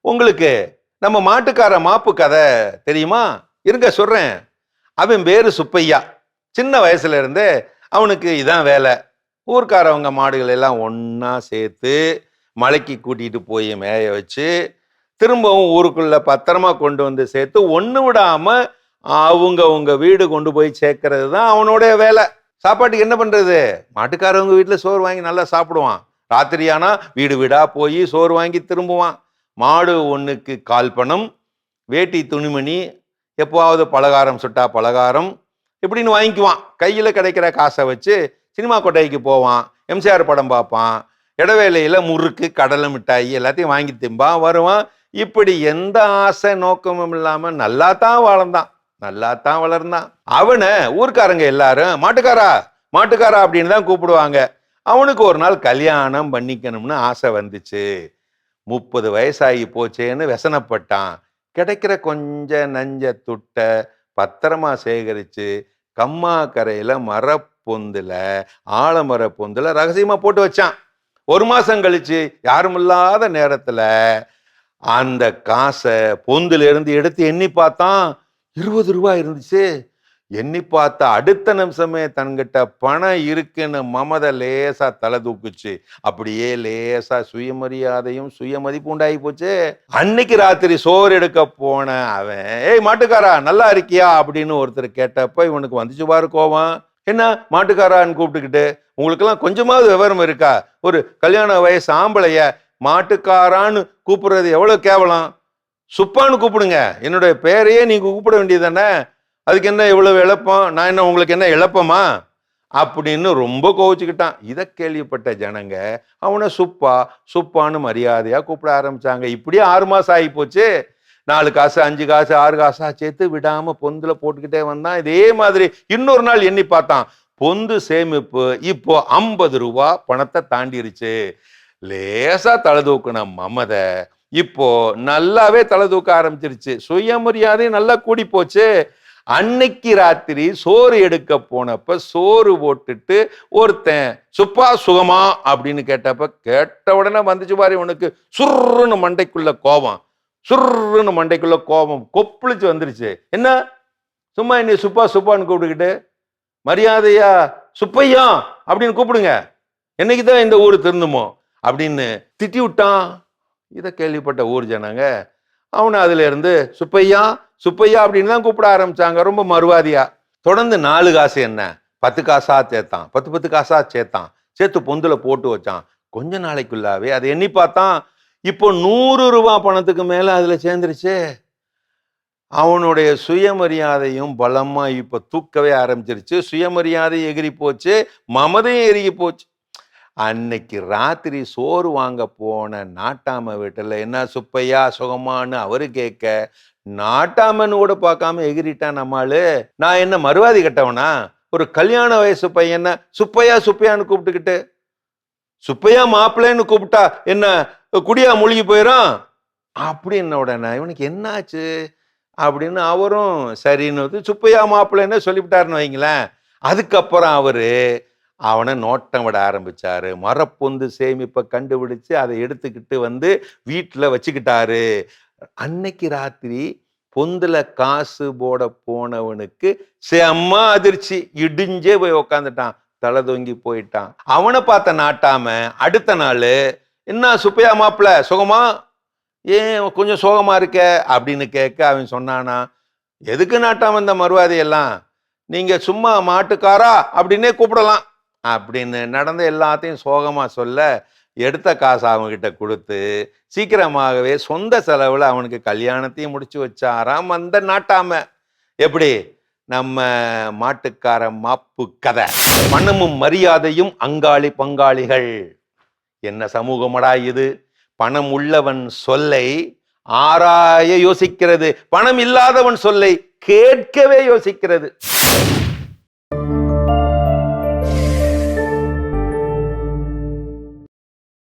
உங்களுக்கு நம்ம மாட்டுக்கார மாப்பு கதை தெரியுமா? இருங்க சொல்றேன். அவன் பேரு சுப்பையா. சின்ன வயசுல இருந்தே அவனுக்கு இதான் வேலை. ஊர்க்காரவங்க மாடுகள் எல்லாம் ஒன்னா சேர்த்து மலைக்கு கூட்டிட்டு போய் மேய வச்சு திரும்பவும் ஊருக்குள்ள பத்திரமா கொண்டு வந்து சேர்த்து ஒண்ணு விடாம அவங்க வீடு கொண்டு போய் சேர்க்கறது தான் அவனுடைய வேலை. சாப்பாட்டுக்கு என்ன பண்றது? மாட்டுக்காரவங்க வீட்டுல சோறு வாங்கி நல்லா சாப்பிடுவான். ராத்திரியானா வீடு வீடா போய் சோறு வாங்கி திரும்புவான். மாடு ஒண்ணுக்கு 1/4 பணம், வேட்டி துணிமணி, எப்போவாவது பலகாரம் சுட்டா பலகாரம் இப்படின்னு வாங்கிக்குவான். கையில கிடைக்கிற காசை வச்சு சினிமா கொட்டைக்கு போவான், எம்ஜிஆர் படம் பார்ப்பான், இடவேளையில முறுக்கு கடலை மிட்டாய் எல்லாத்தையும் வாங்கி திம்பான், வருவான். இப்படி எந்த ஆசை நோக்கமும் இல்லாம நல்லா தான் வளர்ந்தான். அவனை ஊர்க்காரங்க எல்லாரும் மாட்டுக்காரா மாட்டுக்காரா அப்படின்னு தான் கூப்பிடுவாங்க. அவனுக்கு ஒரு நாள் கல்யாணம் பண்ணிக்கணும்னு ஆசை வந்துச்சு. 30 வயசாகி போச்சேன்னு व्यसனப்பட்டான். கிடைக்கிற கொஞ்ச நஞ்ச துட்ட பத்திரமா சேகரிச்சு கம்மா கரையில மரப்பொந்துல ஆலமர பொந்துல ரகசியமா போட்டு வச்சான். 1 மாசம் கழிச்சு யாரும் இல்லாத நேரத்துல அந்த காசை பொந்துல இருந்து எடுத்து எண்ணி பார்த்தான். 20 ரூபாய் இருந்துச்சு. எண்ணி பார்த்தா அடுத்த நிமிஷமே தன்கிட்ட பணம் இருக்குன்னு மமதை லேசா தலை தூக்குச்சு. அப்படியே லேசா சுயமரியாதையும் சுயமதிப்பு உண்டாகி போச்சு. அன்னைக்கு ராத்திரி சோறு எடுக்க போன அவன், ஏய் மாட்டுக்காரா நல்லா இருக்கியா அப்படின்னு ஒருத்தர் கேட்டப்ப இவனுக்கு வந்துச்சு பாரு கோவம். என்ன மாட்டுக்காரான்னு கூப்பிட்டுக்கிட்டு, உங்களுக்கெல்லாம் கொஞ்சமாவது விவரம் இருக்கா? ஒரு கல்யாண வயசு ஆம்பளைய மாட்டுக்காரான்னு கூப்பிடுறது எவ்வளவு கேவலம். சுப்பான்னு கூப்பிடுங்க, என்னுடைய பேரையே நீங்க கூப்பிட வேண்டியது தானே. அதுக்கு என்ன இவ்வளவு இழப்பம்? நான் என்ன உங்களுக்கு என்ன இழப்பமா அப்படின்னு ரொம்ப கோவிச்சுக்கிட்டான். இதை கேள்விப்பட்ட ஜனங்க அவனை சுப்பான்னு மரியாதையா கூப்பிட ஆரம்பிச்சாங்க. இப்படியே 6 மாசம் ஆகி போச்சு. 4 காசு 5 காசு 6 காசா சேர்த்து விடாம பொந்துல போட்டுக்கிட்டே வந்தான். இதே மாதிரி இன்னொரு நாள் எண்ணி பார்த்தான். பொந்து சேமிப்பு இப்போ 50 ரூபாய் பணத்தை தாண்டிருச்சு. லேசா தலை தூக்குன மமதை இப்போ நல்லாவே தலை தூக்க ஆரம்பிச்சிருச்சு. சுயமரியாதை நல்லா கூடி போச்சு. அன்னைக்கு ராத்திரி சோறு எடுக்க போனப்ப சோறு போட்டுட்டு ஒருத்தன் சுப்பா சுகமா அப்படின்னு கேட்ட உடனே வந்துச்சு பாரு உனக்கு சுர்ருன்னு மண்டைக்குள்ள கோபம் கொப்பளிச்சு வந்துருச்சு. என்ன சும்மா என்னை சுப்பான்னு கூப்பிட்டுக்கிட்டு மரியாதையா சுப்பையா அப்படின்னு கூப்பிடுங்க, என்னைக்குதான் இந்த ஊர் திருந்துமோ அப்படின்னு திட்டி விட்டான். இதை கேள்விப்பட்ட ஊர் ஜனங்க அவனை அதுல இருந்து சுப்பையா அப்படின்னு தான் கூப்பிட ஆரம்பிச்சாங்க, ரொம்ப மறுவாதியா. தொடர்ந்து 4 காசு என்ன 10 காசா சேர்த்தான், 10 காசா சேர்த்து பொந்துல போட்டு வச்சான். கொஞ்ச நாளைக்குள்ளாவே அதை எண்ணி பார்த்தான். இப்போ 100 ரூபாய் பணத்துக்கு மேல அதுல சேர்ந்துருச்சு. அவனுடைய சுயமரியாதையும் பலமா இப்ப தூக்கவே ஆரம்பிச்சிருச்சு. சுயமரியாதை எகிரி போச்சு, மமதையும் எருகி போச்சு. அன்னைக்கு ராத்திரி சோறு வாங்க போன நாட்டாம வீட்டுல என்ன சுப்பையா சுகமானு அவரு கேட்க, நாட்டாமன்னு கூட பார்க்காம எகிரிட்டான் நம்மாளு. நான் என்ன மறுவாதி கட்டவனா? ஒரு கல்யாண வயசு பையன் சுப்பையான்னு கூப்பிட்டுக்கிட்டு, சுப்பையா மாப்பிள்ளைன்னு கூப்பிட்டா என்ன குடியா மூழ்கி போயிடும் அப்படின்னு உடனே இவனுக்கு என்னாச்சு அப்படின்னு அவரும் சரின்னு சுப்பையா மாப்பிள்ளைன்னு சொல்லிவிட்டாருன்னு வைங்களேன். அதுக்கப்புறம் அவரு அவனை நோட்டம் விட ஆரம்பிச்சாரு. மரப்பொந்து சேமிப்பை கண்டுபிடிச்சு அதை எடுத்துக்கிட்டு வந்து வீட்டுல வச்சுக்கிட்டாரு. அன்னைக்கு ராத்திரி பொந்துல காசு போட போனவனுக்கு செம்ம அதிர்ச்சி. இடிஞ்சே போய் உக்காந்துட்டான், தலை தொங்கி போயிட்டான். அவனை பார்த்த நாட்டாம அடுத்த நாள், என்ன சுப்பையா மாப்பிள்ள சுகமா, ஏன் கொஞ்சம் சோகமா இருக்க அப்படின்னு கேட்க அவன் சொன்னானா, எதுக்கு நாட்டாம இந்த மறுவாதி எல்லாம், நீங்க சும்மா மாட்டுக்காரா அப்படின்னே கூப்பிடலாம் அப்படின்னு நடந்த எல்லாத்தையும் சோகமா சொல்ல, எடுத்த காசு அவன்கிட்ட கொடுத்து சீக்கிரமாகவே சொந்த செலவுல அவனுக்கு கல்யாணத்தையும் முடிச்சு வச்சாராம் அந்த நாட்டாம. எப்படி நம்ம மாட்டுக்கார மாப்பு கதை. பணமும் மரியாதையும் அங்காளி பங்காளிகள். என்ன சமூகமடா இது? பணம் உள்ளவன் சொல்லை ஆராய யோசிக்கிறது, பணம் இல்லாதவன் சொல்லை கேட்கவே யோசிக்கிறது.